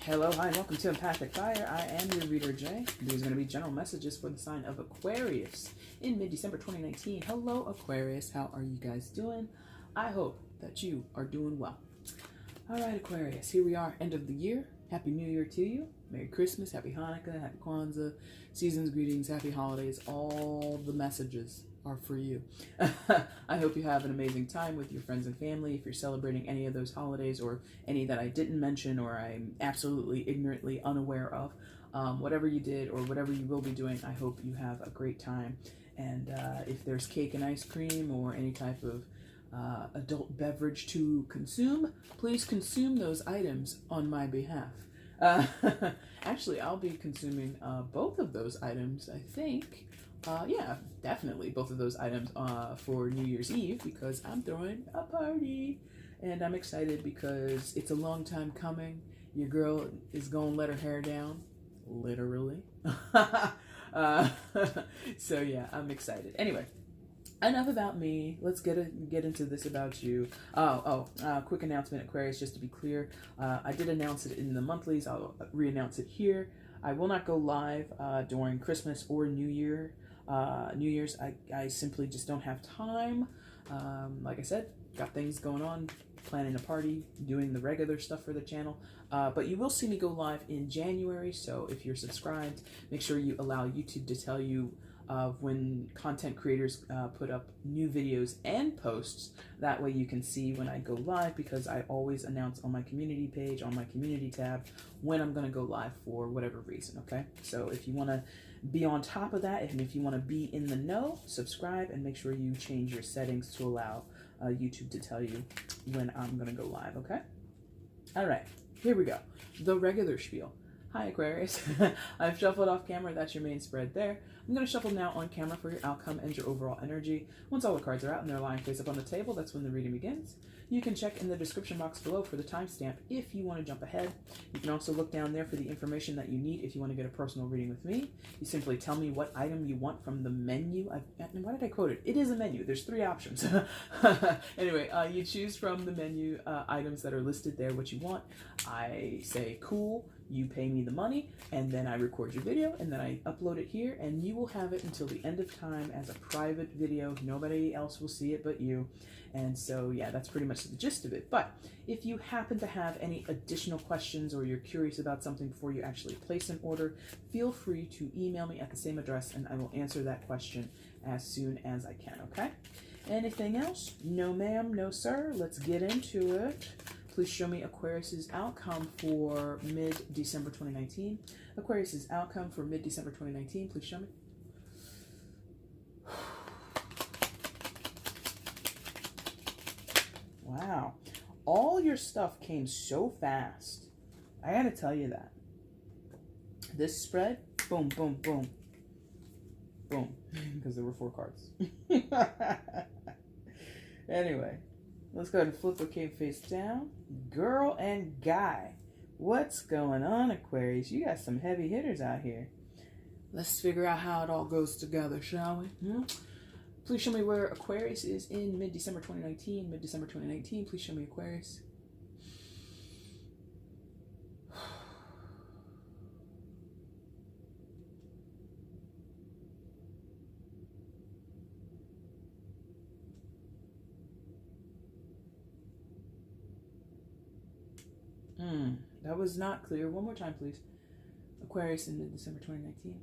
Hello, hi, and welcome to EmpathicFire. I am your reader, Jay. These are going to be general messages for the sign of Aquarius in mid-December 2019. Hello, Aquarius. How are you guys doing? I hope that you are doing well. All right, Aquarius, here we are, end of the year. Happy New Year to you. Merry Christmas, Happy Hanukkah, Happy Kwanzaa, season's greetings, Happy Holidays. All the messages are for you. I hope you have an amazing time with your friends and family. If you're celebrating any of those holidays or any that I didn't mention or I'm absolutely ignorantly unaware of, whatever you did or whatever you will be doing, I hope you have a great time. And if there's cake and ice cream or any type of adult beverage to consume, please consume those items on my behalf. Actually, I'll be consuming both of those items, I think. Yeah, definitely both of those items for New Year's Eve because I'm throwing a party. And I'm excited because it's a long time coming. Your girl is going to let her hair down, literally. So yeah, I'm excited. Anyway. Enough about me. Let's get into this about you. Quick announcement, Aquarius, just to be clear. I did announce it in the monthlies. I'll re-announce it here. I will not go live during Christmas or New Year's. I simply just don't have time. Like I said, got things going on, planning a party, doing the regular stuff for the channel. But you will see me go live in January. So if you're subscribed, make sure you allow YouTube to tell you of when content creators put up new videos and posts. That way you can see when I go live, because I always announce on my community page, on my community tab, when I'm going to go live for whatever reason, okay? So if you want to be on top of that, and if you want to be in the know, subscribe and make sure you change your settings to allow YouTube to tell you when I'm going to go live, okay? All right, here we go. The regular spiel. Hi, Aquarius. I've shuffled off camera. That's your main spread there. I'm going to shuffle now on camera for your outcome and your overall energy. Once all the cards are out and they're lying face up on the table, that's when the reading begins. You can check in the description box below for the timestamp if you want to jump ahead. You can also look down there for the information that you need if you want to get a personal reading with me. You simply tell me what item you want from the menu. Why did I quote it? It is a menu. There's 3 options. Anyway, you choose from the menu items that are listed there what you want. I say, cool. You pay me the money, and then I record your video, and then I upload it here, and you will have it until the end of time as a private video. Nobody else will see it but you. And so, yeah, that's pretty much the gist of it. But if you happen to have any additional questions or you're curious about something before you actually place an order, feel free to email me at the same address, and I will answer that question as soon as I can, okay? Anything else? No, ma'am, no, sir. Let's get into it. Please show me Aquarius's outcome for mid-December 2019. Aquarius's outcome for mid-December 2019. Please show me. Wow. All your stuff came so fast. I gotta tell you that. This spread, boom, boom, boom. Boom. Because there were 4 cards. Anyway. Let's go ahead and flip what came face down. Girl and guy. What's going on, Aquarius? You got some heavy hitters out here. Let's figure out how it all goes together, shall we? Please show me where Aquarius is in mid-December 2019. Mid-December 2019. Please show me Aquarius. That was not clear. One more time, please. Aquarius in mid-December 2019.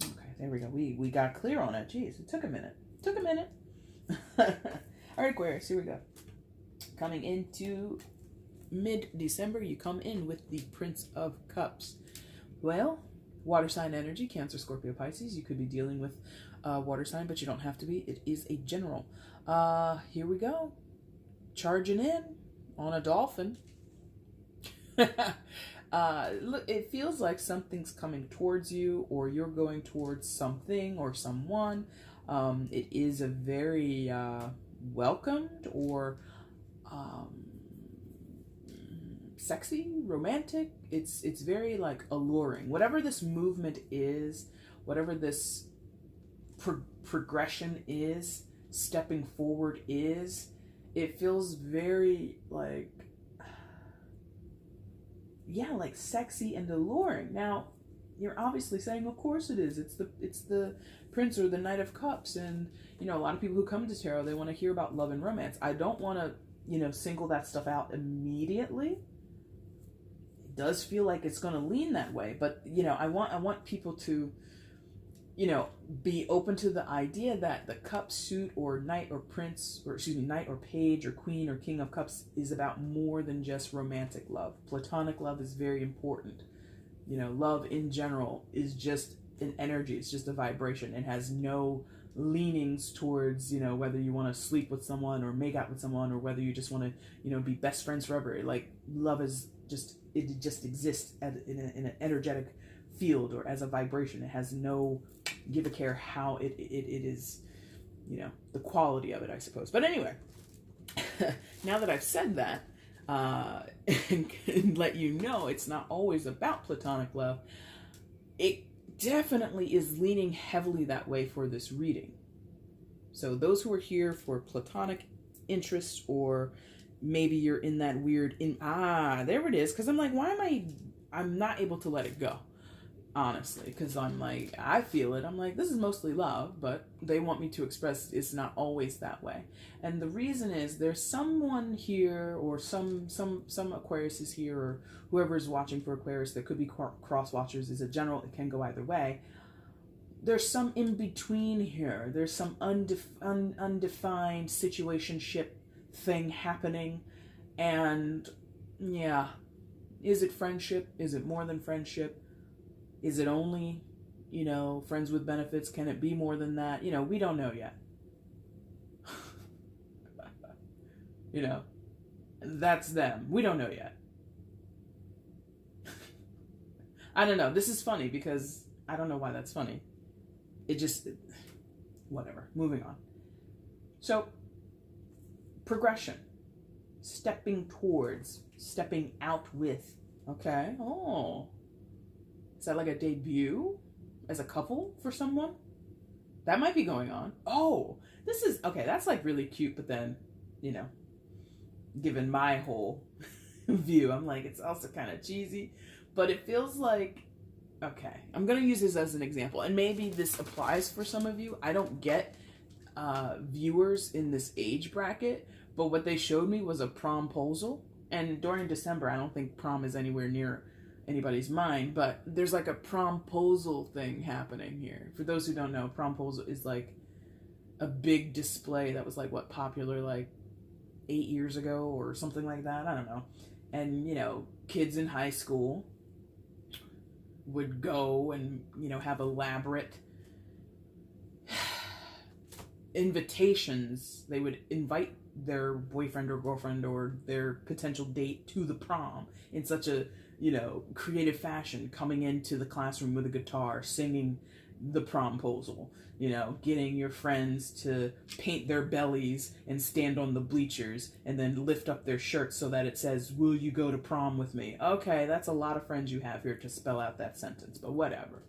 Okay, there we go. We got clear on it. Jeez, it took a minute. All right, Aquarius, here we go. Coming into mid-December, you come in with the Prince of Cups. Well, water sign energy, Cancer, Scorpio, Pisces. You could be dealing with water sign, but you don't have to be. It is a general. Here we go. Charging in on a dolphin. Look, it feels like something's coming towards you, or you're going towards something or someone. It is a very welcomed or sexy, romantic. It's very like alluring. Whatever this movement is, whatever this progression is, stepping forward is, it feels very like, yeah, like sexy and alluring. Now, you're obviously saying, of course it is. It's the Prince or the Knight of Cups, and you know, a lot of people who come to tarot, they want to hear about love and romance. I don't want to, you know, single that stuff out immediately. It does feel like it's going to lean that way, but you know, I want people to, you know, be open to the idea that the cup suit or knight or prince, or excuse me, knight or page or queen or king of cups is about more than just romantic love. Platonic love is very important. You know, love in general is just an energy. It's just a vibration. It has no leanings towards, you know, whether you want to sleep with someone or make out with someone, or whether you just want to, you know, be best friends forever. Like, love is just, it just exists in an energetic field or as a vibration. It has no give a care how it is, you know, the quality of it, I suppose. But anyway, now that I've said that, and let you know it's not always about platonic love, it definitely is leaning heavily that way for this reading. So those who are here for platonic interest, or maybe you're in that weird, there it is, because I'm like, I'm not able to let it go. Honestly, because I'm like, I feel it. I'm like, this is mostly love, but they want me to express it's not always that way. And the reason is there's someone here, or some Aquarius is here, or whoever is watching for Aquarius. There could be cross watchers. Is a general. It can go either way. There's some in between here. There's some undefined situationship thing happening, and yeah, is it friendship? Is it more than friendship? Is it only, you know, friends with benefits? Can it be more than that? You know, we don't know yet. You know, that's them. We don't know yet. I don't know. This is funny because I don't know why that's funny. Whatever. Moving on. So, progression. Stepping towards, stepping out with. Okay. Oh. Is that like a debut as a couple for someone? That might be going on. Oh, this is, okay, that's like really cute, but then, you know, given my whole view, I'm like, it's also kind of cheesy, but it feels like, okay, I'm going to use this as an example, and maybe this applies for some of you. I don't get viewers in this age bracket, but what they showed me was a promposal, and during December, I don't think prom is anywhere near anybody's mind, but there's like a promposal thing happening here. For those who don't know, promposal is like a big display that was like what, popular like 8 years ago or something like that. I don't know. And you know, kids in high school would go and, you know, have elaborate invitations. They would invite their boyfriend or girlfriend or their potential date to the prom in such a, you know, creative fashion, coming into the classroom with a guitar, singing the promposal, you know, getting your friends to paint their bellies and stand on the bleachers and then lift up their shirts so that it says, "Will you go to prom with me?" Okay, that's a lot of friends you have here to spell out that sentence, but whatever.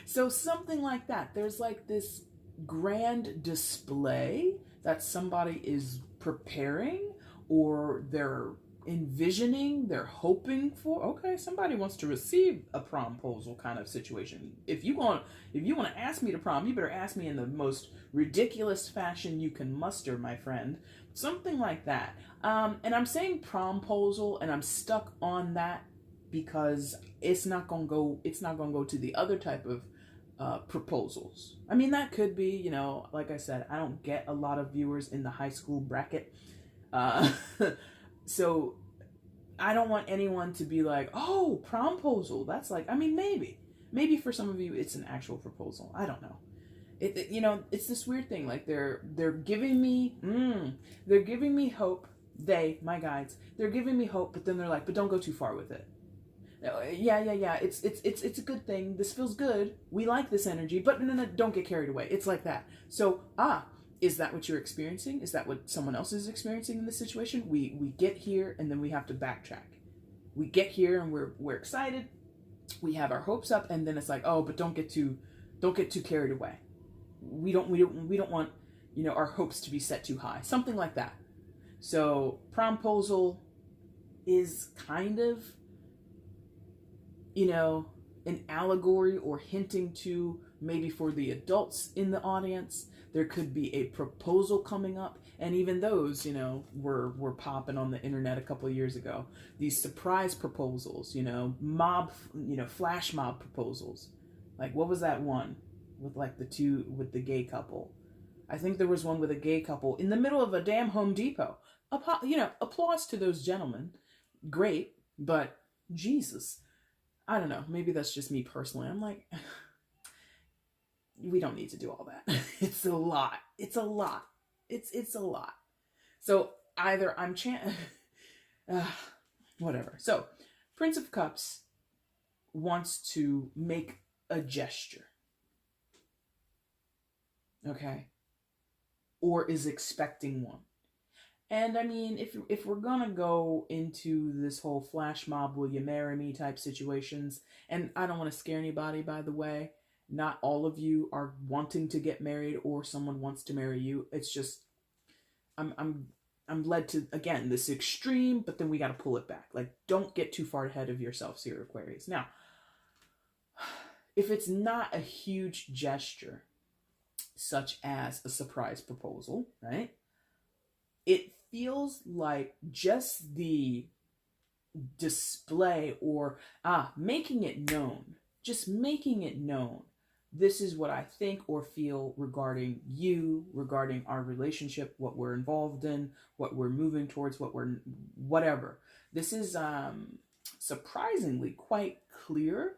So something like that. There's like this grand display that somebody is preparing, or they're envisioning, they're hoping for. Okay, somebody wants to receive a promposal kind of situation. If you want to ask me to prom, you better ask me in the most ridiculous fashion you can muster, my friend. Something like that. And I'm saying promposal, and I'm stuck on that because it's not gonna go to the other type of proposals. I mean, that could be, you know, like I said, I don't get a lot of viewers in the high school bracket. So I don't want anyone to be like, oh, promposal. That's like, I mean, maybe for some of you it's an actual proposal. I don't know. You know, it's this weird thing. Like they're giving me hope. My guides, they're giving me hope, but then they're like, but don't go too far with it. Yeah. It's a good thing. This feels good. We like this energy, but no, don't get carried away. It's like that. So, is that what you're experiencing? Is that what someone else is experiencing in this situation? We get here and then we have to backtrack. We get here and we're excited. We have our hopes up, and then it's like, oh, but don't get too carried away. we don't want, you know, our hopes to be set too high. Something like that. So promposal is kind of, you know, an allegory or hinting to, maybe for the adults in the audience, there could be a proposal coming up. And even those, you know, were popping on the internet a couple of years ago. These surprise proposals, you know, flash mob proposals. Like, what was that one with like with the gay couple? I think there was one with a gay couple in the middle of a damn Home Depot. You know, applause to those gentlemen. Great, but Jesus, I don't know. Maybe that's just me personally. I'm like, we don't need to do all that. It's a lot. It's a lot. It's a lot. So either I'm whatever. So Prince of Cups wants to make a gesture. Okay. Or is expecting one. And I mean, if we're gonna go into this whole flash mob, will you marry me type situations, and I don't want to scare anybody, by the way, not all of you are wanting to get married or someone wants to marry you. It's just, I'm led to, again, this extreme, but then we got to pull it back. Like, don't get too far ahead of yourself here, Aquarius. Now, if it's not a huge gesture, such as a surprise proposal, right? It feels like just the display or making it known, just making it known. This is what I think or feel regarding you, regarding our relationship, what we're involved in, what we're moving towards, whatever. This is surprisingly quite clear.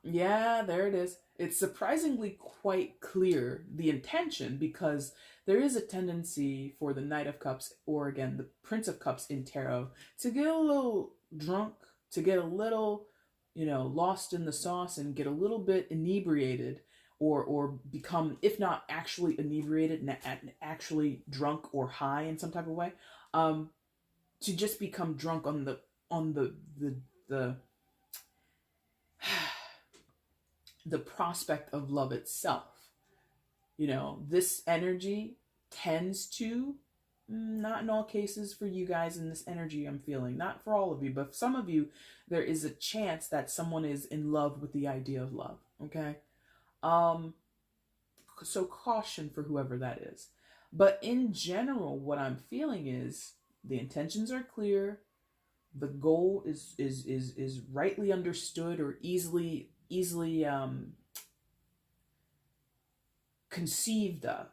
Yeah, there it is. It's surprisingly quite clear, the intention, because there is a tendency for the Knight of Cups, or again, the Prince of Cups in tarot, to get a little drunk, to get a little, you know, lost in the sauce and get a little bit inebriated, or become, if not actually inebriated, actually drunk or high in some type of way, to just become drunk on the prospect of love itself. You know, this energy tends to, not in all cases for you guys in this energy I'm feeling, not for all of you, but some of you, there is a chance that someone is in love with the idea of love, okay? So caution for whoever that is. But in general, what I'm feeling is the intentions are clear, the goal is rightly understood or easily conceived of.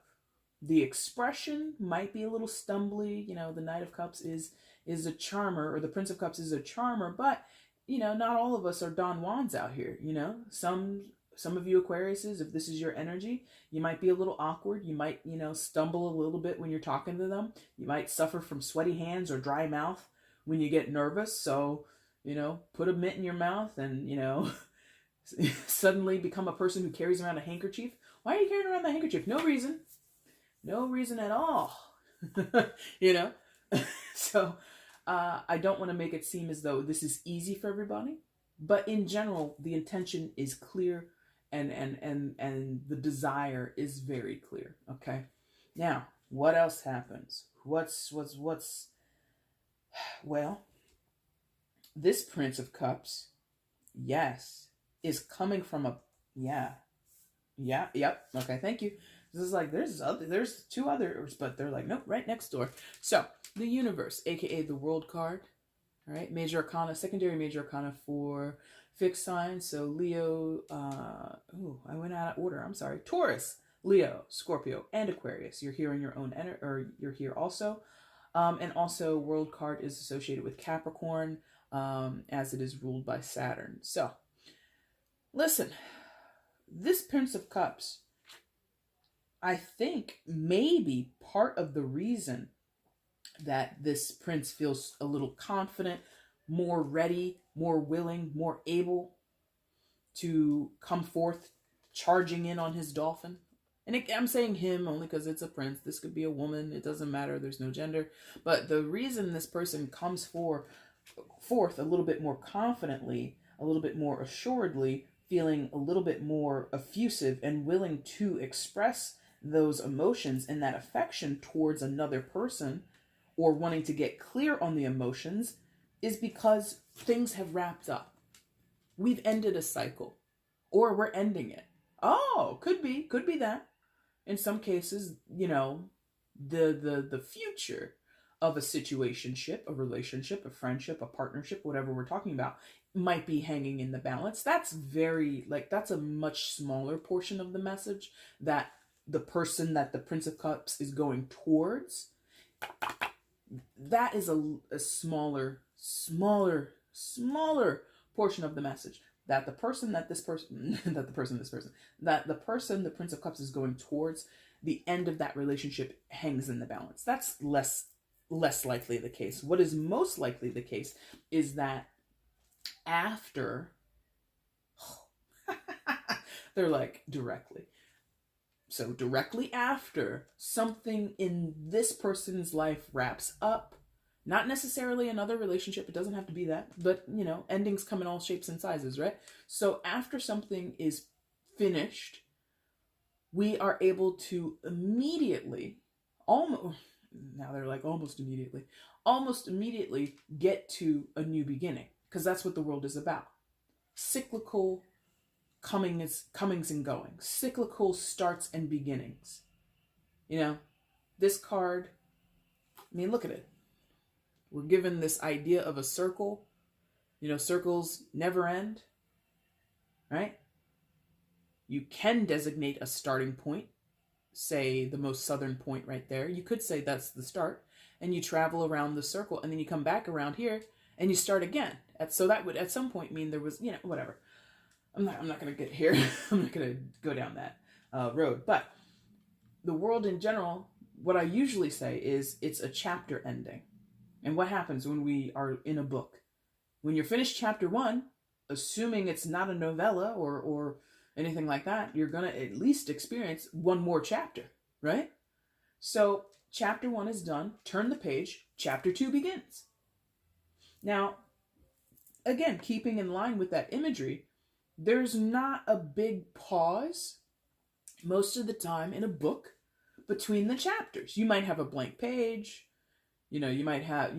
The expression might be a little stumbly. You know, the Knight of Cups is a charmer, or the Prince of Cups is a charmer, but you know, not all of us are Don Juans out here. You know, some of you Aquariuses, if this is your energy, you might be a little awkward. You might, you know, stumble a little bit when you're talking to them. You might suffer from sweaty hands or dry mouth when you get nervous. So, you know, put a mitt in your mouth and, you know, suddenly become a person who carries around a handkerchief. Why are you carrying around the handkerchief? No reason. No reason at all. You know? So, I don't want to make it seem as though this is easy for everybody. But in general, the intention is clear and the desire is very clear. Okay? Now, what else happens? Well, this Prince of Cups, yes, is coming from a, yep, okay, thank you. This is like, there's two others, but they're like, nope, right next door. So, the universe, aka the world card, all right, major arcana, secondary major arcana for fixed signs. So Leo, I went out of order, I'm sorry. Taurus, Leo, Scorpio, and Aquarius. You're here in your own energy, or you're here also. And also world card is associated with Capricorn, as it is ruled by Saturn. So, listen, this Prince of Cups, I think maybe part of the reason that this prince feels a little confident, more ready, more willing, more able to come forth charging in on his dolphin. And I'm saying him only because it's a prince. This could be a woman. It doesn't matter. There's no gender. But the reason this person comes forth a little bit more confidently, a little bit more assuredly feeling a little bit more effusive and willing to express those emotions and that affection towards another person, or wanting to get clear on the emotions, is because things have wrapped up. We've ended a cycle, or we're ending it. Oh, could be that. In some cases, the future of a situationship, a relationship, a friendship, a partnership, whatever we're talking about, might be hanging in the balance. That's that's a much smaller portion of the message, that the person that the Prince of Cups is going towards, that is a smaller portion of the message. That the person that this person, that the person the Prince of Cups is going towards, the end of that relationship hangs in the balance. That's less likely the case. What is most likely the case is that after, they're like directly. So directly after something in this person's life wraps up, not necessarily another relationship, it doesn't have to be that, but endings come in all shapes and sizes, right? So after something is finished, we are able to immediately, almost immediately get to a new beginning, because that's what the world is about. Cyclical comings and goings, cyclical starts and beginnings. This card, look at it. We're given this idea of a circle. Circles never end, right? You can designate a starting point, say the most southern point right there. You could say that's the start, and you travel around the circle, and then you come back around here and you start again. So that would at some point mean there was, whatever. I'm not going to get here. I'm not going to go down that road. But the world in general, what I usually say is it's a chapter ending. And what happens when we are in a book? When you're finished chapter 1, assuming it's not a novella or anything like that, you're going to at least experience one more chapter, right? So chapter 1 is done. Turn the page. Chapter 2 begins. Now, again, keeping in line with that imagery, there's not a big pause most of the time in a book between the chapters. You might have a blank page. You might have,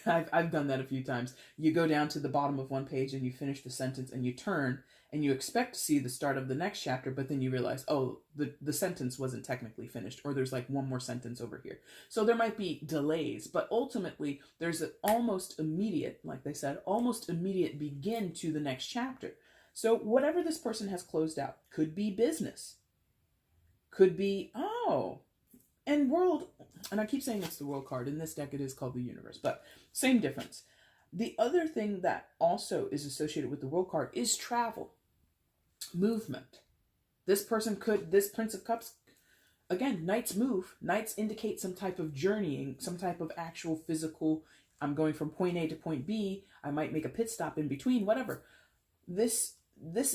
I've done that a few times. You go down to the bottom of one page and you finish the sentence and you turn and you expect to see the start of the next chapter, but then you realize, oh, the sentence wasn't technically finished, or there's like one more sentence over here. So there might be delays, but ultimately there's an almost immediate, like they said, almost immediate begin to the next chapter. So whatever this person has closed out, could be business, could be, and I keep saying it's the world card. In this deck, it is called the universe, but same difference. The other thing that also is associated with the world card is travel, movement. This Prince of Cups, again, Knights move. Knights indicate some type of journeying, some type of actual physical, I'm going from point A to point B. I might make a pit stop in between, whatever. This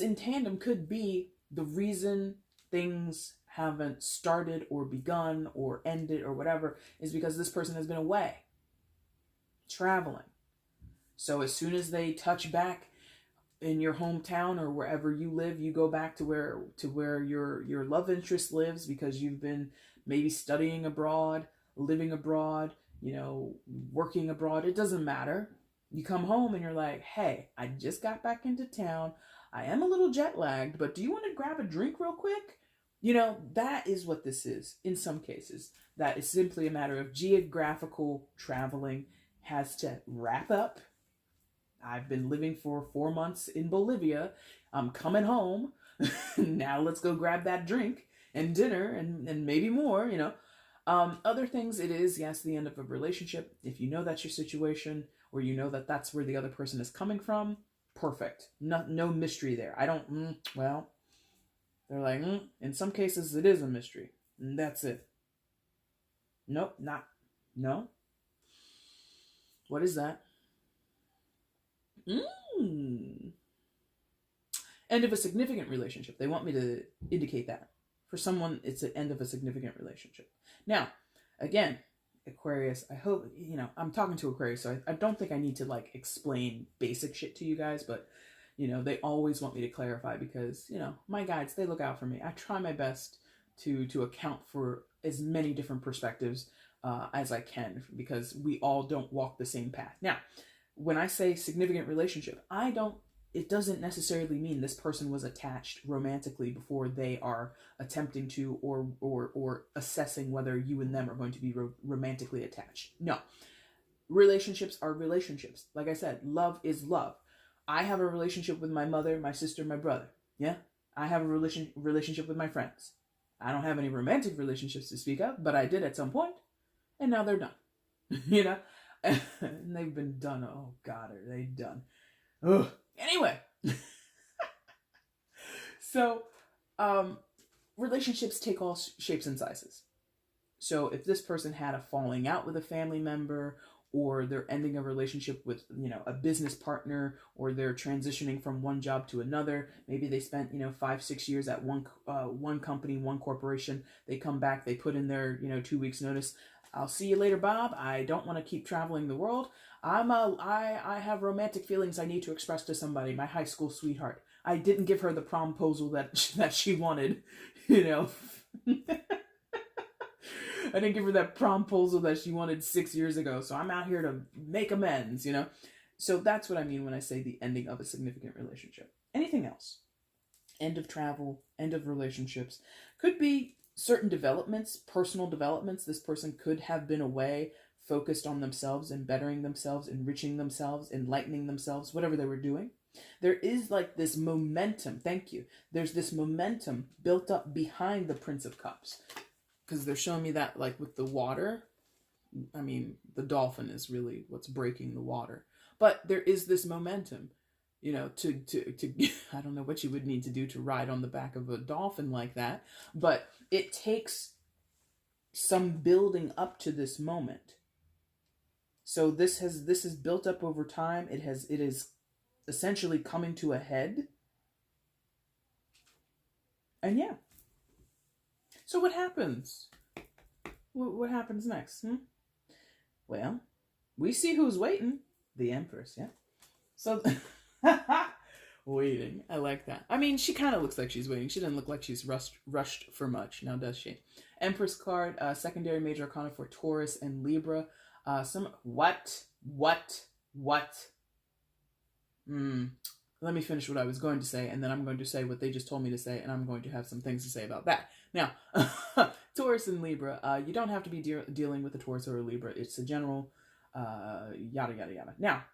in tandem could be the reason things haven't started or begun or ended or whatever, is because this person has been away, traveling. So as soon as they touch back in your hometown or wherever you live, you go back to where your love interest lives, because you've been maybe studying abroad, living abroad, working abroad. It doesn't matter. You come home and you're like, hey, I just got back into town. I am a little jet lagged, but do you want to grab a drink real quick? That is what this is in some cases. That is simply a matter of geographical traveling has to wrap up. I've been living for 4 months in Bolivia. I'm coming home. Now let's go grab that drink and dinner and maybe more, Other things, it is, yes, the end of a relationship. If you know that's your situation, or you know that that's where the other person is coming from, perfect. No mystery there. They're like, in some cases it is a mystery. And that's it. Nope, no. What is that? End of a significant relationship. They want me to indicate that. For someone, it's the end of a significant relationship. Now, again, Aquarius, I hope, I'm talking to Aquarius, so I don't think I need to explain basic shit to you guys, but You know, they always want me to clarify because, you know, my guides, they look out for me. I try my best to account for as many different perspectives as I can, because we all don't walk the same path. Now, when I say significant relationship, it doesn't necessarily mean this person was attached romantically before they are attempting to or assessing whether you and them are going to be romantically attached. No. Relationships are relationships. Like I said, love is love. I have a relationship with my mother, my sister, my brother. Yeah? I have a relationship with my friends. I don't have any romantic relationships to speak of, but I did at some point, and now they're done. You know? And they've been done. Oh, God, are they done? Ugh. Anyway. So, relationships take all shapes and sizes. So if this person had a falling out with a family member, or they're ending a relationship with, you know, a business partner, or they're transitioning from one job to another. Maybe they spent, you know, 5-6 years at one company, one corporation. They come back, they put in their, you know, 2 weeks notice. I'll see you later, Bob. I don't want to keep traveling the world. I have romantic feelings I need to express to somebody, my high school sweetheart. I didn't give her the promposal that she wanted, you know. I didn't give her that promposal that she wanted 6 years ago, so I'm out here to make amends, you know? So that's what I mean when I say the ending of a significant relationship. Anything else? End of travel, end of relationships. Could be certain developments, personal developments. This person could have been away, focused on themselves and bettering themselves, enriching themselves, enlightening themselves, whatever they were doing. There is like this momentum, thank you. There's this momentum built up behind the Prince of Cups. Because they're showing me that, like, with the water, I mean, the dolphin is really what's breaking the water. But there is this momentum, you know, to I don't know what you would need to do to ride on the back of a dolphin like that. But it takes some building up to this moment. So this is built up over time. It is essentially coming to a head. And yeah. So what happens? What happens next? Well, we see who's waiting. The Empress, yeah. So, waiting. I like that. I mean, she kind of looks like she's waiting. She doesn't look like she's rushed for much, now does she? Empress card, secondary major arcana for Taurus and Libra. Let me finish what I was going to say, and then I'm going to say what they just told me to say, and I'm going to have some things to say about that. Now, Taurus and Libra, you don't have to be dealing with a Taurus or a Libra. It's a general yada, yada, yada. Now,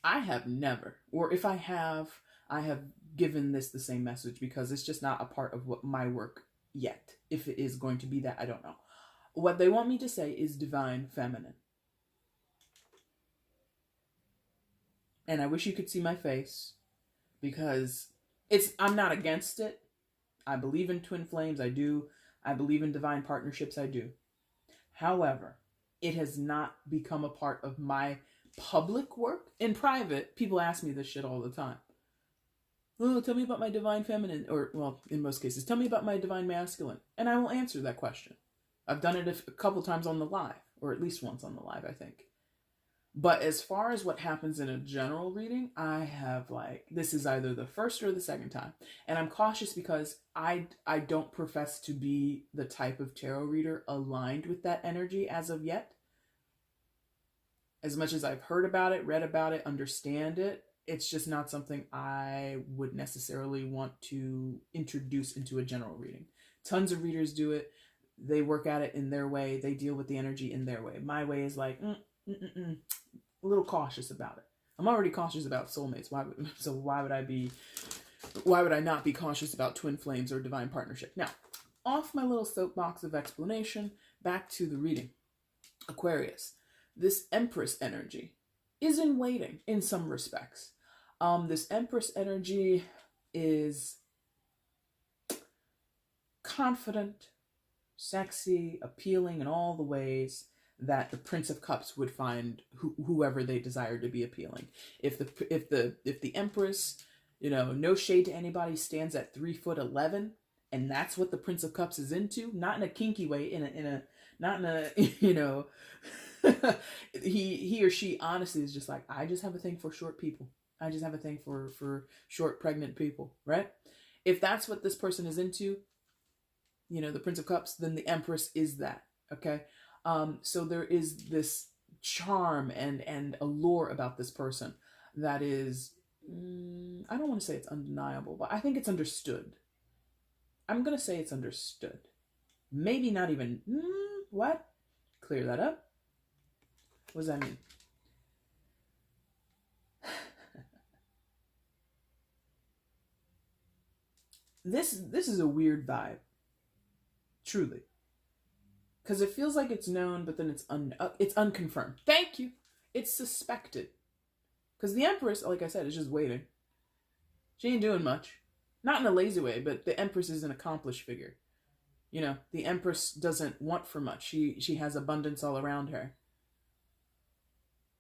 I have never, or if I have given this the same message, because it's just not a part of my work yet. If it is going to be that, I don't know. What they want me to say is divine feminine. And I wish you could see my face, because I'm not against it. I believe in twin flames, I do. I believe in divine partnerships, I do. However, it has not become a part of my public work. In private, people ask me this shit all the time. Oh, tell me about my divine feminine, or, well, in most cases, tell me about my divine masculine. And I will answer that question. I've done it a couple times on the live, or at least once on the live, I think. But as far as what happens in a general reading, I have this is either the first or the second time. And I'm cautious because I don't profess to be the type of tarot reader aligned with that energy as of yet. As much as I've heard about it, read about it, understand it, it's just not something I would necessarily want to introduce into a general reading. Tons of readers do it. They work at it in their way. They deal with the energy in their way. My way is like, a little cautious about it. I'm already cautious about soulmates. Why would I not be cautious about twin flames or divine partnership? Now, off my little soapbox of explanation, back to the reading. Aquarius, this Empress energy is in waiting in some respects. This Empress energy is confident, sexy, appealing in all the ways that the Prince of Cups would find whoever they desire to be appealing. If the Empress, you know, no shade to anybody, stands at 3'11", and that's what the Prince of Cups is into, not in a kinky way, not in a you know, he or she honestly is just like, I just have a thing for short people. I just have a thing for short, pregnant people, right? If that's what this person is into, the Prince of Cups, then the Empress is that, okay? So there is this charm and allure about this person that is, I don't want to say it's undeniable, but I think it's understood. I'm going to say it's understood. Maybe not even, what? Clear that up. What does that mean? This is a weird vibe, truly, because it feels like it's known, but then it's unconfirmed. Thank you. It's suspected, because the Empress, like I said, is just waiting. She ain't doing much, not in a lazy way, but the Empress is an accomplished figure. The Empress doesn't want for much. She has abundance all around her.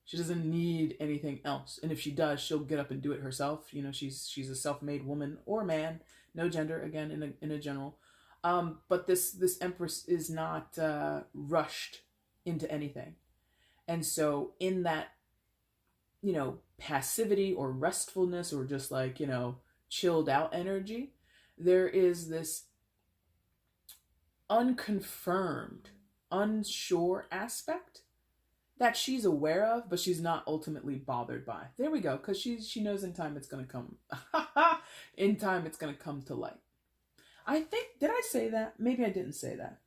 She doesn't need anything else, and if she does, she'll get up and do it herself. She's a self-made woman or man. No gender, again, in a general. But this Empress is not rushed into anything. And so in that, passivity or restfulness or just like, chilled out energy, there is this unconfirmed, unsure aspect that she's aware of, but she's not ultimately bothered by. There we go, because she knows in time it's going to come. In time it's going to come to light. I think, did I say that? Maybe I didn't say that.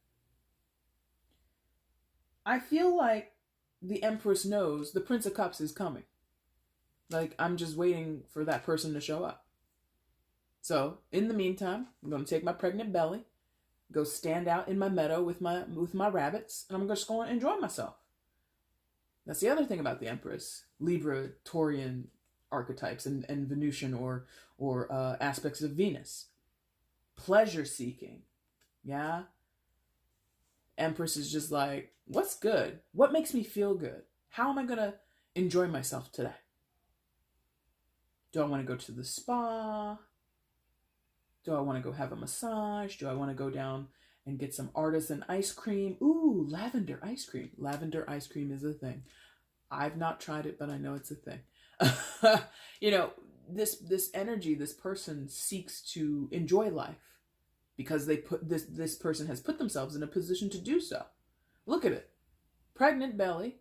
I feel like the Empress knows the Prince of Cups is coming. Like, I'm just waiting for that person to show up. So, in the meantime, I'm going to take my pregnant belly, go stand out in my meadow with my rabbits, and I'm just going to enjoy myself. That's the other thing about the Empress. Libra, Taurian archetypes and Venusian or aspects of Venus. Pleasure seeking. Yeah? Empress is just like, what's good? What makes me feel good? How am I going to enjoy myself today? Do I want to go to the spa? Do I want to go have a massage? Do I want to go down and get some artisan ice cream? Ooh, lavender ice cream. Lavender ice cream is a thing. I've not tried it, but I know it's a thing. This energy, this person seeks to enjoy life because this person has put themselves in a position to do so. Look at it. Pregnant belly.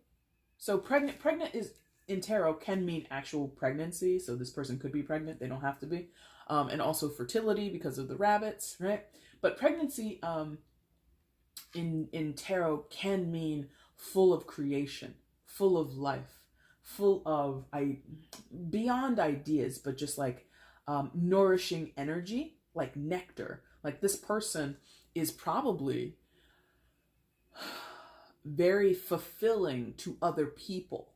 So pregnant is in tarot can mean actual pregnancy. So this person could be pregnant. They don't have to be. And also fertility because of the rabbits, right? But pregnancy in tarot can mean full of creation, full of life, full of beyond ideas, but just like nourishing energy, like nectar. Like this person is probably very fulfilling to other people.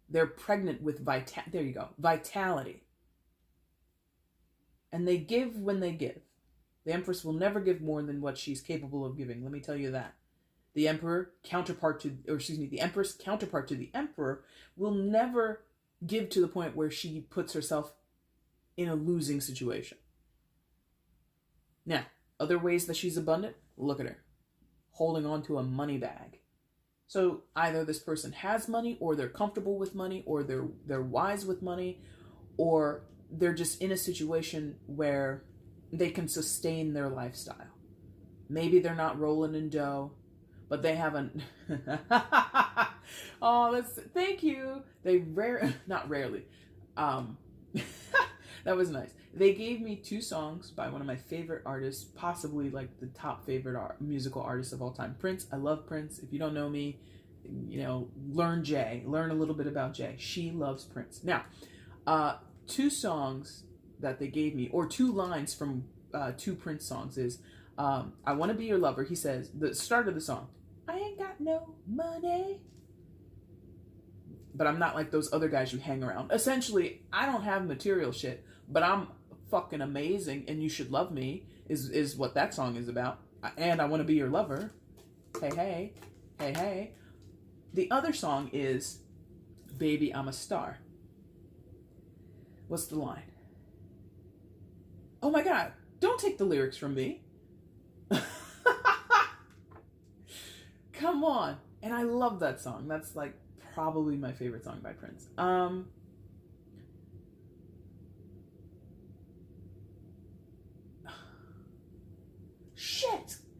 They're pregnant with vitality. And they give when they give. The Empress will never give more than what she's capable of giving. Let me tell you that. The Empress counterpart to the Emperor will never give to the point where she puts herself in a losing situation. Now, other ways that she's abundant, look at her. Holding on to a money bag. So either this person has money, or they're comfortable with money, or they're wise with money, or they're just in a situation where they can sustain their lifestyle. Maybe they're not rolling in dough, but they haven't. Thank you. Not rarely. That was nice. They gave me 2 songs by one of my favorite artists, possibly like the top favorite musical artist of all time, Prince. I love Prince. If you don't know me, learn Jay. Learn a little bit about Jay. She loves Prince. Now, 2 songs that they gave me, or 2 lines from 2 Prince songs is, I Want to Be Your Lover. He says, the start of the song, I ain't got no money, but I'm not like those other guys you hang around. Essentially, I don't have material shit, but I'm fucking amazing and you should love me, is what that song is about. And I want to be your lover. Hey, hey, hey, hey. The other song is Baby, I'm a Star. What's the line? Oh my God, don't take the lyrics from me. Come on. And I love that song. That's like probably my favorite song by Prince.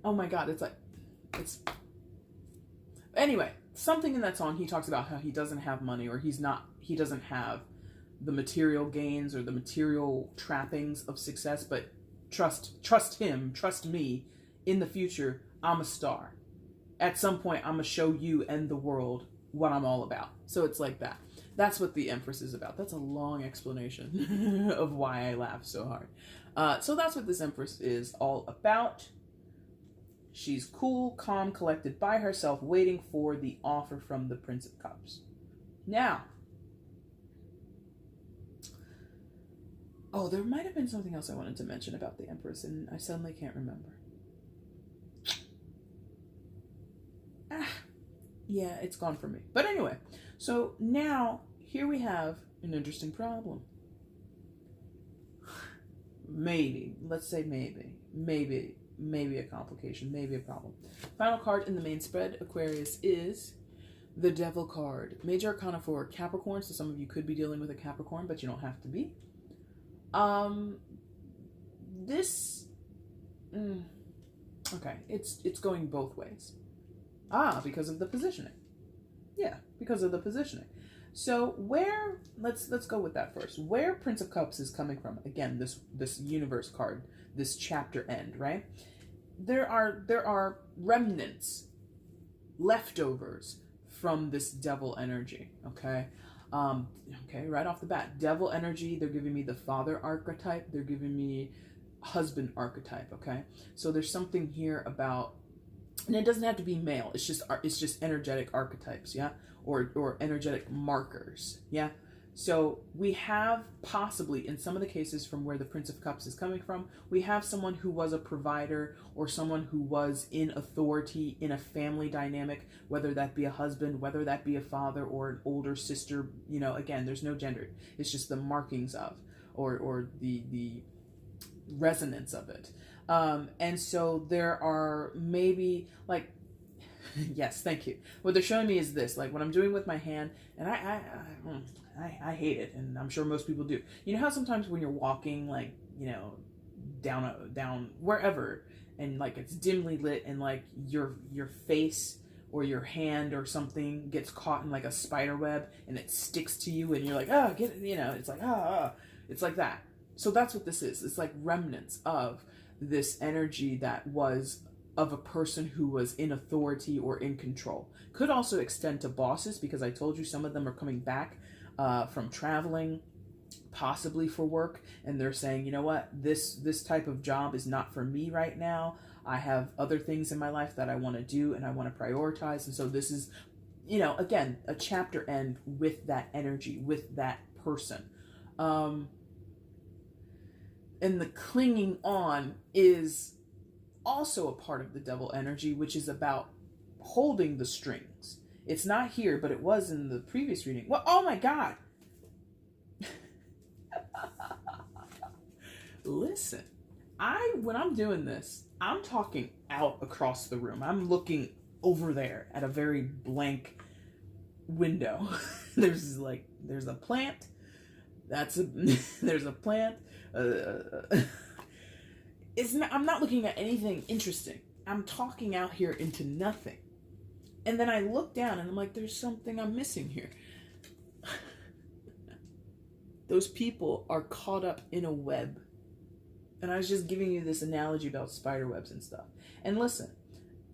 oh my God, it's, anyway, something in that song, he talks about how he doesn't have money, or he doesn't have the material gains or the material trappings of success, but trust him, trust me, in the future, I'm a star. At some point, I'm gonna show you and the world what I'm all about. So it's like that. That's what the Empress is about. That's a long explanation of why I laugh so hard. So that's what this Empress is all about. She's cool, calm, collected by herself, waiting for the offer from the Prince of Cups. Now, oh, there might have been something else I wanted to mention about the Empress, and I suddenly can't remember. Yeah, it's gone from me. But anyway, so now here we have an interesting problem. Maybe, let's say maybe a complication, maybe a problem. Final card in the main spread, Aquarius, is the Devil card. Major Arcana for Capricorn, so some of you could be dealing with a Capricorn, but you don't have to be. Okay, it's going both ways. Because of the positioning. Yeah, because of the positioning. So let's go with that first. Where Prince of Cups is coming from, again, this universe card, this chapter end, right? There are remnants, leftovers from this devil energy, okay? Okay, right off the bat, devil energy, they're giving me the father archetype, they're giving me husband archetype, okay? So there's something here about, and it doesn't have to be male, it's just energetic archetypes, yeah? Or energetic markers, yeah? So we have possibly, in some of the cases from where the Prince of Cups is coming from, we have someone who was a provider or someone who was in authority in a family dynamic, whether that be a husband, whether that be a father or an older sister, you know, again, there's no gender. It's just the markings of, or the resonance of it. And so there are maybe like, yes, thank you. What they're showing me is this, like what I'm doing with my hand, and I hate it, and I'm sure most people do. You know how sometimes when you're walking, like, you know, down wherever, and like it's dimly lit, and like your face or your hand or something gets caught in like a spider web, and it sticks to you, and you're like, oh, get it, you know, it's like, it's like that. So that's what this is. It's like remnants of this energy that was of a person who was in authority or in control. Could also extend to bosses, because I told you some of them are coming back from traveling, possibly for work, and they're saying, you know what, this type of job is not for me right now. I have other things in my life that I want to do and I want to prioritize, and so this is, you know, again, a chapter end with that energy, with that person. And the clinging on is also a part of the devil energy, which is about holding the strings. It's not here, but it was in the previous reading. Well, oh my God. Listen, when I'm doing this, I'm talking out across the room. I'm looking over there at a very blank window. There's a plant. There's a plant. I'm not looking at anything interesting. I'm talking out here into nothing. And then I look down and I'm like, there's something I'm missing here. Those people are caught up in a web. And I was just giving you this analogy about spider webs and stuff. And listen,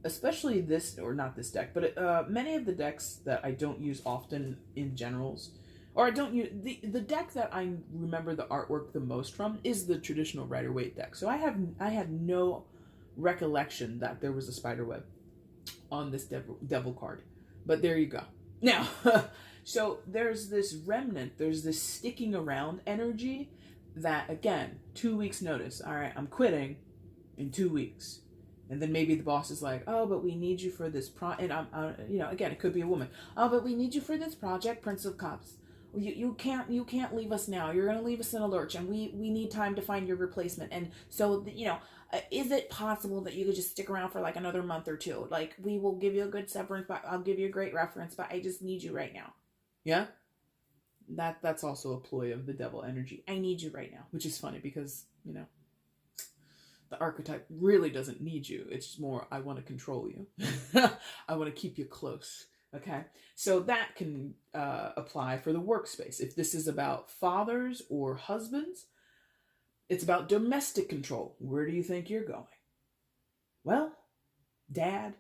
especially this, or not this deck, but many of the decks that I don't use often in generals, or I don't use, the deck that I remember the artwork the most from is the traditional Rider-Waite deck. So I had no recollection that there was a spider web on this devil card. But there you go. Now, so there's this remnant, there's this sticking around energy that, again, 2 weeks notice. All right, I'm quitting in 2 weeks. And then maybe the boss is like, oh, but we need you for this and you know, again, it could be a woman. Oh, but we need you for this project, Prince of Cups. You can't leave us now. You're going to leave us in a lurch, and we need time to find your replacement. And so, you know, is it possible that you could just stick around for like another month or two? Like, we will give you a good severance, but I'll give you a great reference, but I just need you right now. Yeah? That's also a ploy of the devil energy. I need you right now, which is funny because, you know, The archetype really doesn't need you. It's more, I want to control you. I want to keep you close. Okay. So that can apply for the workspace. If this is about fathers or husbands, it's about domestic control. Where do you think you're going? Well, Dad,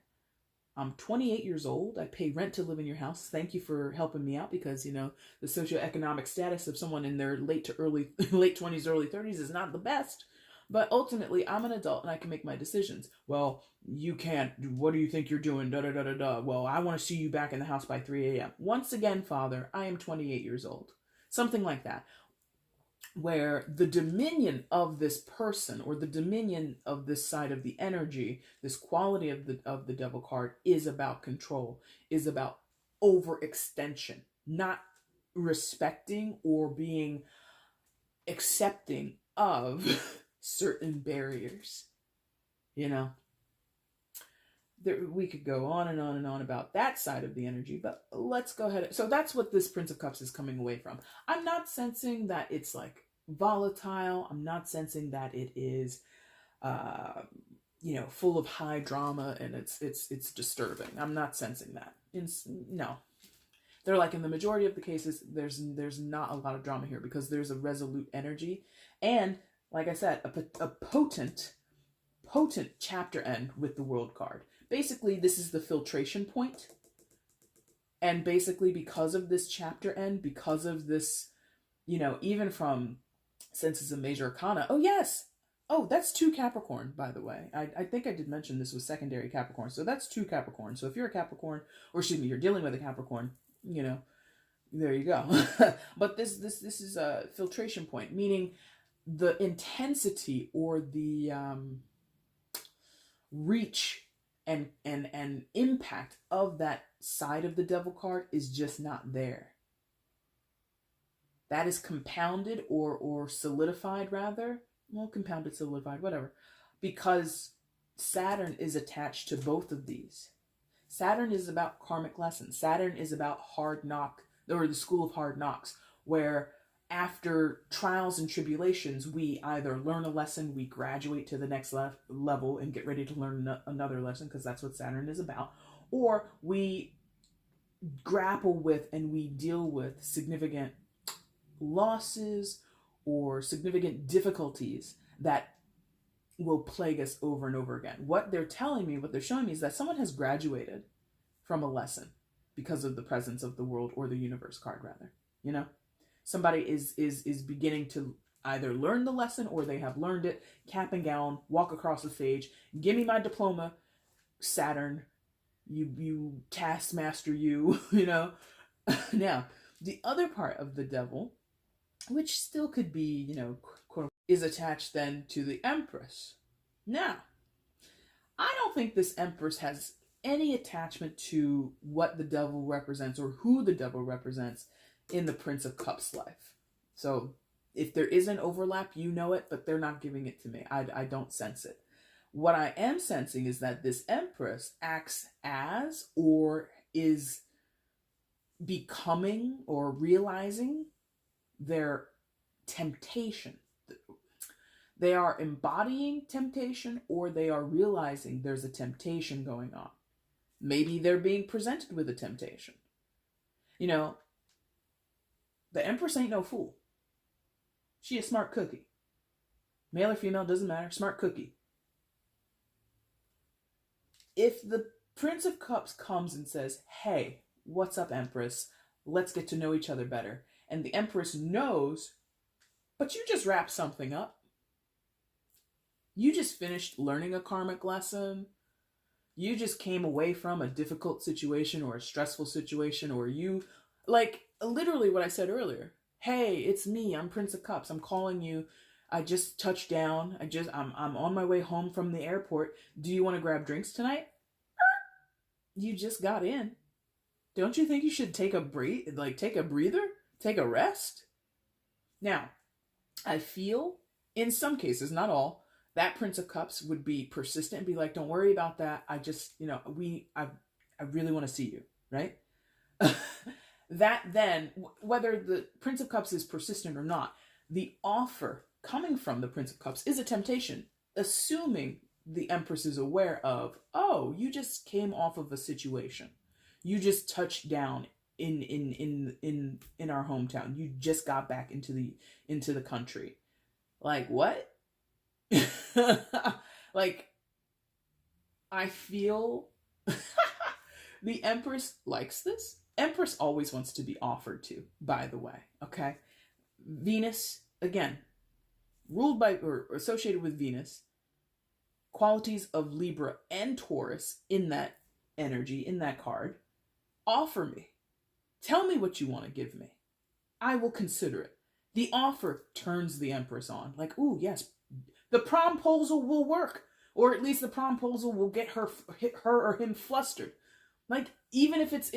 I'm 28 years old. I pay rent to live in your house. Thank you for helping me out because, you know, the socioeconomic status of someone in their late 20s, early 30s is not the best. But ultimately, I'm an adult and I can make my decisions. Well, you can't. What do you think you're doing? Da da da da da. Well, I want to see you back in the house by 3 a.m. Once again, Father, I am 28 years old. Something like that. Where the dominion of this person or the dominion of this side of the energy, this quality of the devil card is about control, is about overextension, not respecting or being accepting of certain barriers. You know, we could go on and on and on about that side of the energy, but let's go ahead. So that's what this Prince of Cups is coming away from. I'm not sensing that it's like volatile. I'm not sensing that it is, you know, full of high drama and it's disturbing. I'm not sensing that. No, they're like in the majority of the cases, there's not a lot of drama here because there's a resolute energy. And like I said, a potent chapter end with the World card. Basically, this is the filtration point. And basically, because of this chapter end, because of this, you know, even from Senses of Major Arcana. Oh, yes. Oh, that's 2 Capricorn, by the way. I think I did mention this was secondary Capricorn. So that's 2 Capricorn. So if you're a Capricorn, or excuse me, you're dealing with a Capricorn, you know, there you go. But this is a filtration point, meaning the intensity or the reach and impact of that side of the devil card is just not there. That is compounded or solidified rather. Well, compounded, solidified, whatever. Because Saturn is attached to both of these. Saturn is about karmic lessons. Saturn is about hard knock, or the school of hard knocks, where after trials and tribulations, we either learn a lesson, we graduate to the next level and get ready to learn another lesson, because that's what Saturn is about, or we grapple with and we deal with significant losses or significant difficulties that will plague us over and over again. What they're telling me, what they're showing me is that someone has graduated from a lesson because of the presence of the world or the universe card rather, you know? Somebody is beginning to either learn the lesson or they have learned it, cap and gown, walk across the stage, give me my diploma, Saturn, you taskmaster, you know? Now, the other part of the devil, which still could be, you know, quote, is attached then to the Empress. Now, I don't think this Empress has any attachment to what the devil represents or who the devil represents in the Prince of Cups life. So if there is an overlap, you know it, but they're not giving it to me. I don't sense it. What I am sensing is that this Empress acts as or is becoming or realizing their temptation. They are embodying temptation or they are realizing there's a temptation going on. Maybe they're being presented with a temptation. You know, the Empress ain't no fool. She a smart cookie. Male or female, doesn't matter. Smart cookie. If the Prince of Cups comes and says, hey, what's up, Empress? Let's get to know each other better. And the Empress knows, but you just wrapped something up. You just finished learning a karmic lesson. You just came away from a difficult situation or a stressful situation, or you, like literally what I said earlier. Hey, it's me. I'm Prince of Cups. I'm calling you. I just touched down. I'm on my way home from the airport. Do you want to grab drinks tonight? You just got in. Don't you think you should take a breather? Take a rest? Now, I feel in some cases, not all, that Prince of Cups would be persistent and be like, don't worry about that. I just, you know, I really want to see you, right? That then, whether the Prince of Cups is persistent or not, the offer coming from the Prince of Cups is a temptation. assuming the Empress is aware of, oh, you just came off of a situation. You just touched down in our hometown. You just got back into the country. Like, what? Like, I feel the Empress likes this. Empress always wants to be offered to, by the way. Okay. Venus, again, ruled by or associated with Venus, qualities of Libra and Taurus in that energy, in that card. Offer me. Tell me what you want to give me. I will consider it. The offer turns the Empress on. Like, ooh, yes, the promposal will work. Or at least the promposal will get her or him flustered. Like, even if it's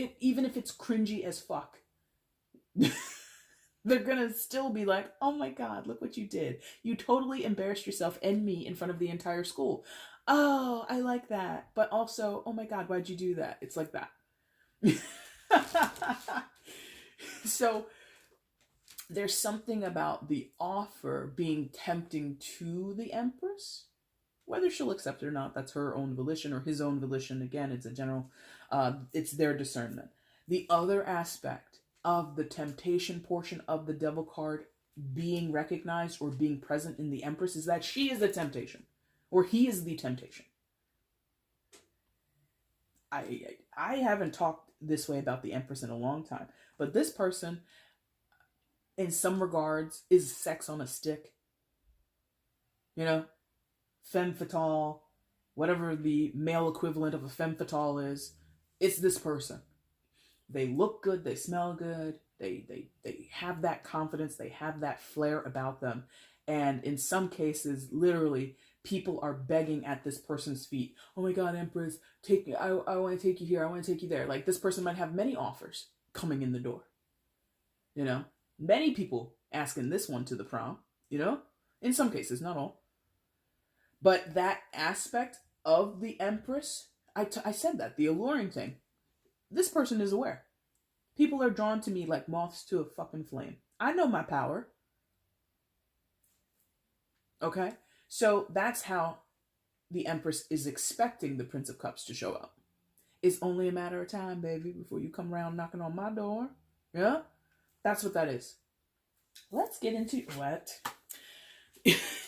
cringy as fuck, they're gonna still be like, oh my God, look what you did. You totally embarrassed yourself and me in front of the entire school. Oh, I like that. But also, oh my God, why'd you do that? It's like that. So there's something about the offer being tempting to the Empress. Whether she'll accept it or not, that's her own volition or his own volition. Again, it's a general, it's their discernment. The other aspect of the temptation portion of the Devil card being recognized or being present in the Empress is that she is the temptation, or he is the temptation. I haven't talked this way about the Empress in a long time, but this person, in some regards, is sex on a stick. You know, femme fatale, whatever the male equivalent of a femme fatale is, it's this person. They look good, they smell good, they have that confidence, they have that flair about them, and in some cases, literally, people are begging at this person's feet. Oh my God, Empress, take me. I want to take you here. I want to take you there. Like, this person might have many offers coming in the door. You know, many people asking this one to the prom, you know, in some cases, not all. But that aspect of the Empress, I said that, the alluring thing, this person is aware. People are drawn to me like moths to a fucking flame. I know my power. Okay? So that's how the Empress is expecting the Prince of Cups to show up. It's only a matter of time, baby, before you come around knocking on my door. Yeah? That's what that is. Let's get into what?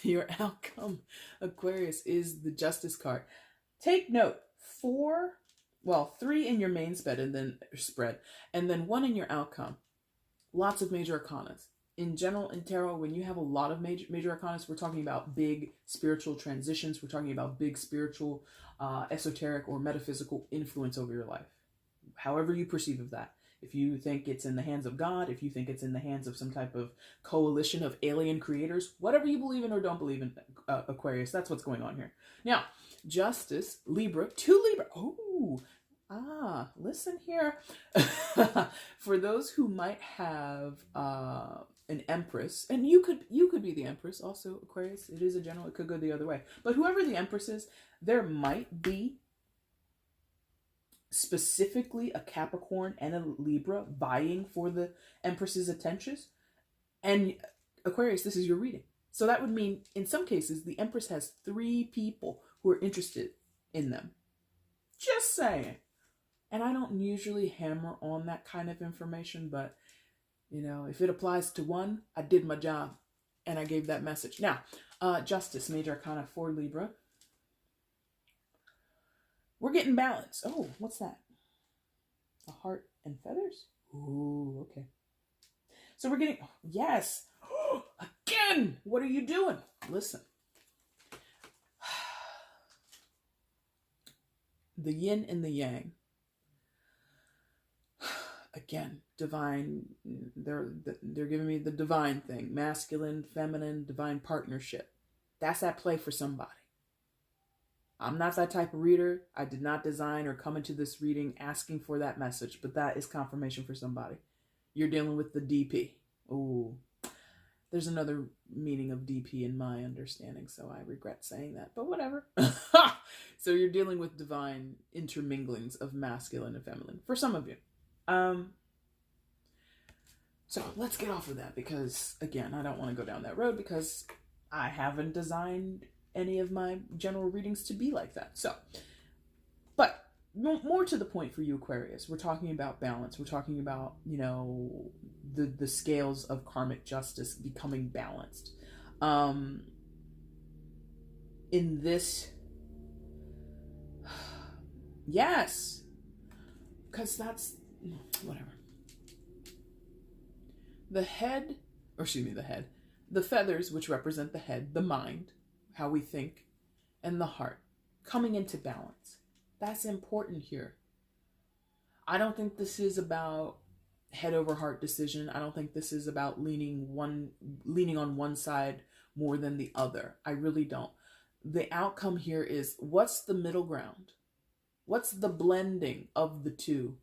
Your outcome, Aquarius, is the Justice card. Take note, 3 in your main spread, and then 1 in your outcome. Lots of major arcanas. In general, in tarot, when you have a lot of major arcanas, we're talking about big spiritual transitions. We're talking about big spiritual, esoteric, or metaphysical influence over your life. However you perceive of that. If you think it's in the hands of God, if you think it's in the hands of some type of coalition of alien creators, whatever you believe in or don't believe in, Aquarius, that's what's going on here. Now, Justice, Libra, 2 Libra. Oh, listen here. For those who might have an Empress, and you could be the Empress also, Aquarius. It is a general, it could go the other way. But whoever the Empress is, there might be specifically a Capricorn and a Libra vying for the Empress's attentions. And Aquarius, this is your reading. So that would mean, in some cases, the Empress has 3 people who are interested in them. Just saying. And I don't usually hammer on that kind of information, but, you know, if it applies to one, I did my job, and I gave that message. Now, Justice, Major Arcana for Libra. We're getting balance. Oh, what's that? A heart and feathers? Ooh, okay. So we're getting, yes. Again, what are you doing? Listen. The yin and the yang. Again, divine, they're giving me the divine thing. Masculine, feminine, divine partnership. That's at play for somebody. I'm not that type of reader. I did not design or come into this reading asking for that message, but that is confirmation for somebody. You're dealing with the DP. Ooh. There's another meaning of DP in my understanding, so I regret saying that, but whatever. So you're dealing with divine interminglings of masculine and feminine for some of you. So let's get off of that because, again, I don't want to go down that road because I haven't designed any of my general readings to be like that. So, but more to the point for you, Aquarius, we're talking about balance. We're talking about, you know, the scales of karmic justice becoming balanced. In this, yes, because that's, whatever. The head, or excuse me, the feathers, which represent the head, the mind, how we think, and the heart, coming into balance. That's important here. I don't think this is about head over heart decision. I don't think this is about leaning on one side more than the other. I really don't. The outcome here is, what's the middle ground? What's the blending of the two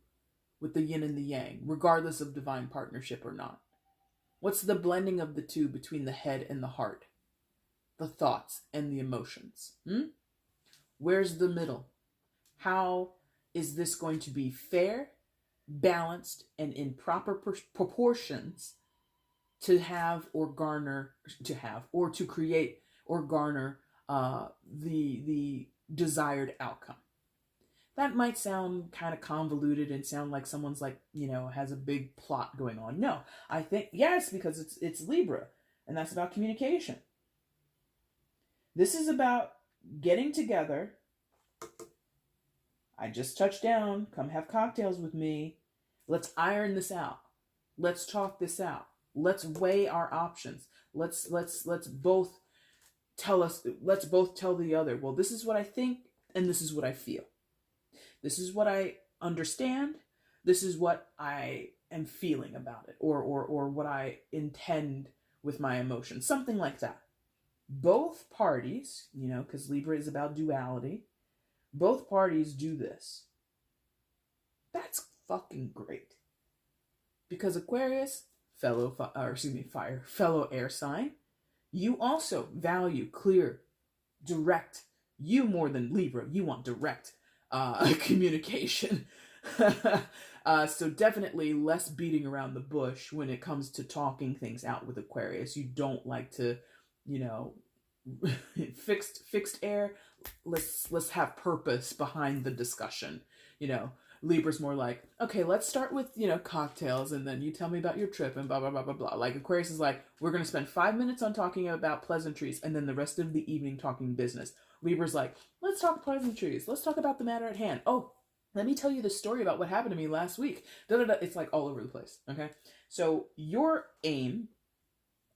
with the yin and the yang, regardless of divine partnership or not? What's the blending of the two between the head and the heart, the thoughts and the emotions? Where's the middle? How is this going to be fair, balanced, and in proper proportions to have or garner, to create or garner the desired outcome? That might sound kind of convoluted and sound like someone's like, you know, has a big plot going on. No, I think, yes, because it's Libra, and that's about communication. This is about getting together. I just touched down. Come have cocktails with me. Let's iron this out. Let's talk this out. Let's weigh our options. Let's both tell the other, well, this is what I think and this is what I feel. This is what I understand. This is what I am feeling about it, or what I intend with my emotions. Something like that. Both parties, you know, because Libra is about duality, both parties do this. That's fucking great. Because Aquarius, fire, fellow air sign, you also value clear, direct, you more than Libra, you want direct communication. So definitely less beating around the bush when it comes to talking things out with Aquarius. You don't like to, you know, fixed air. Let's have purpose behind the discussion. You know, Libra's more like, okay, let's start with, you know, cocktails, and then you tell me about your trip and blah blah blah blah blah. Like Aquarius is like, we're gonna spend 5 minutes on talking about pleasantries, and then the rest of the evening talking business. Libra's like, let's talk pleasantries. Let's talk about the matter at hand. Oh, let me tell you the story about what happened to me last week. It's like all over the place. Okay, so your aim,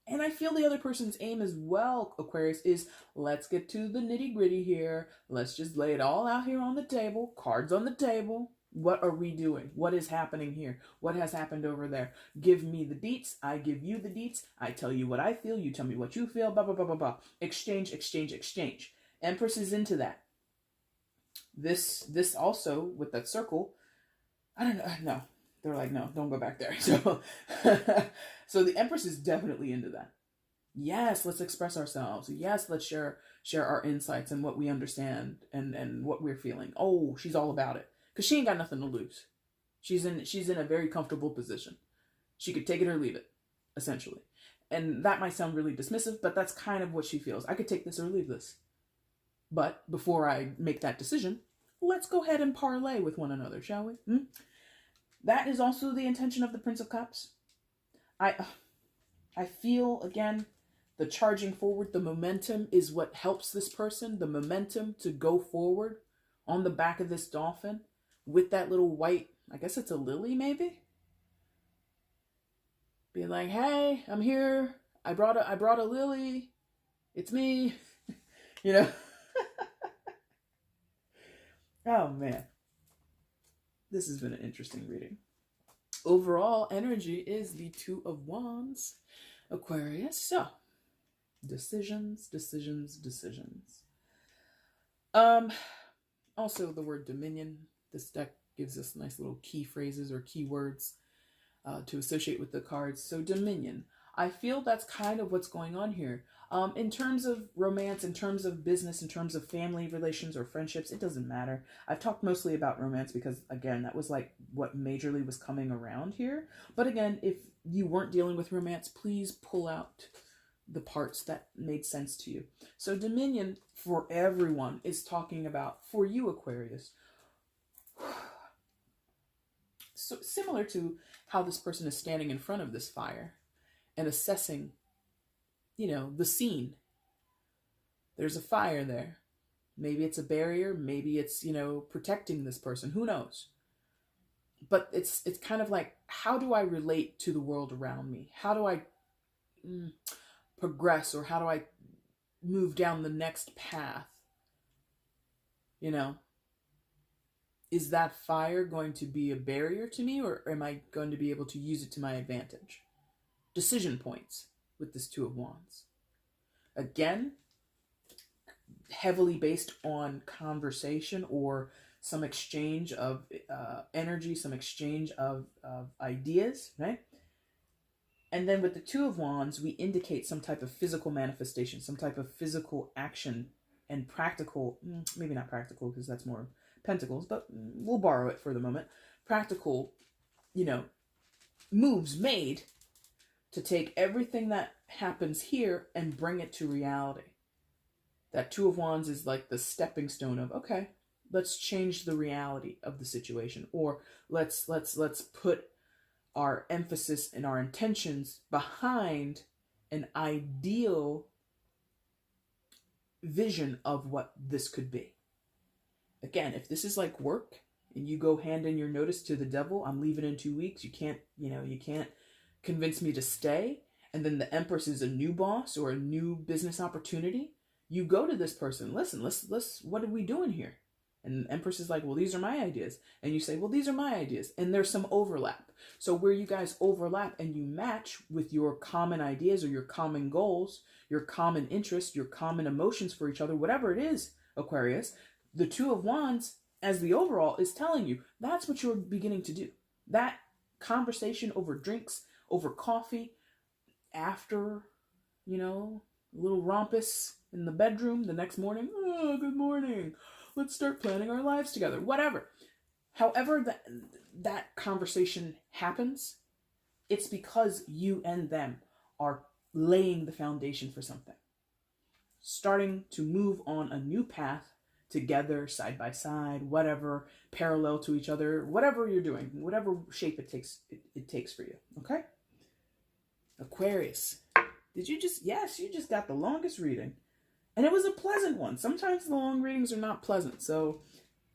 and I feel the other person's aim as well, Aquarius, is let's get to the nitty gritty here. Let's just lay it all out here on the table, cards on the table. What are we doing? What is happening here? What has happened over there? Give me the deets. I give you the deets. I tell you what I feel. You tell me what you feel. Blah, blah, blah, blah, blah. Exchange, exchange, exchange. Empress is into that. This also, with that circle, I don't know. No. They're like, no, don't go back there. So, so the Empress is definitely into that. Yes, let's express ourselves. Yes, let's share our insights and what we understand and what we're feeling. Oh, she's all about it. Because she ain't got nothing to lose. She's in a very comfortable position. She could take it or leave it, essentially. And that might sound really dismissive, but that's kind of what she feels. I could take this or leave this. But before I make that decision, let's go ahead and parlay with one another, shall we? That is also the intention of the Prince of Cups. I feel, again, the charging forward, the momentum is what helps this person. The momentum to go forward on the back of this dolphin with that little white, I guess it's a lily maybe? Being like, hey, I'm here. I brought a lily. It's me. You know? Oh, man. This has been an interesting reading. Overall energy is the Two of Wands, Aquarius. So, decisions. Also the word dominion. This deck gives us nice little key phrases or keywords to associate with the cards. So dominion. I feel that's kind of what's going on here. In terms of romance, in terms of business, in terms of family relations or friendships, it doesn't matter. I've talked mostly about romance because, again, that was like what majorly was coming around here. But again, if you weren't dealing with romance, please pull out the parts that made sense to you. So dominion for everyone is talking about, for you, Aquarius, so similar to how this person is standing in front of this fire and assessing, you know, the scene. There's a fire there. Maybe it's a barrier. Maybe it's, you know, protecting this person. Who knows? But it's kind of like, how do I relate to the world around me? How do I progress, or how do I move down the next path? You know, is that fire going to be a barrier to me, or am I going to be able to use it to my advantage? Decision points with this Two of Wands. Again, heavily based on conversation or some exchange of energy, some exchange of ideas, right? And then with the Two of Wands, we indicate some type of physical manifestation, some type of physical action and practical, maybe not practical because that's more Pentacles, but we'll borrow it for the moment. Practical, you know, moves made to take everything that happens here and bring it to reality. That Two of Wands is like the stepping stone of, okay, let's change the reality of the situation, or let's put our emphasis and our intentions behind an ideal vision of what this could be. Again, if this is like work and you go hand in your notice to the devil, I'm leaving in 2 weeks, you can't convince me to stay, and then the Empress is a new boss or a new business opportunity, you go to this person, listen, let's what are we doing here? And the Empress is like, well, these are my ideas. And you say, well, these are my ideas. And there's some overlap. So where you guys overlap and you match with your common ideas or your common goals, your common interests, your common emotions for each other, whatever it is, Aquarius, the Two of Wands as the overall is telling you that's what you're beginning to do. That conversation over drinks, over coffee, after, you know, a little rompus in the bedroom the next morning. Oh, good morning. Let's start planning our lives together. Whatever. However that conversation happens, it's because you and them are laying the foundation for something. Starting to move on a new path together, side by side, whatever, parallel to each other, whatever you're doing, whatever shape it takes for you. Okay? Aquarius. Did you just, yes, you just got the longest reading. And it was a pleasant one. Sometimes the long readings are not pleasant. So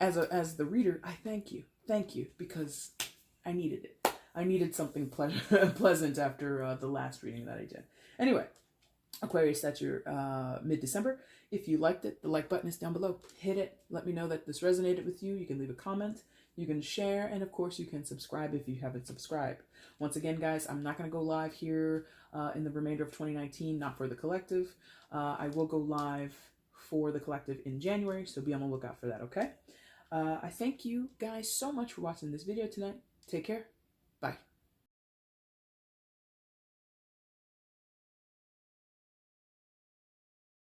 as the reader, I thank you. Thank you, because I needed it. I needed something pleasant after the last reading that I did. Anyway, Aquarius, that's your mid-December. If you liked it, the like button is down below. Hit it. Let me know that this resonated with you. You can leave a comment. You can share. And, of course, you can subscribe if you haven't subscribed. Once again, guys, I'm not going to go live here in the remainder of 2019, not for the collective. I will go live for the collective in January, so be on the lookout for that, okay? I thank you guys so much for watching this video tonight. Take care. Bye.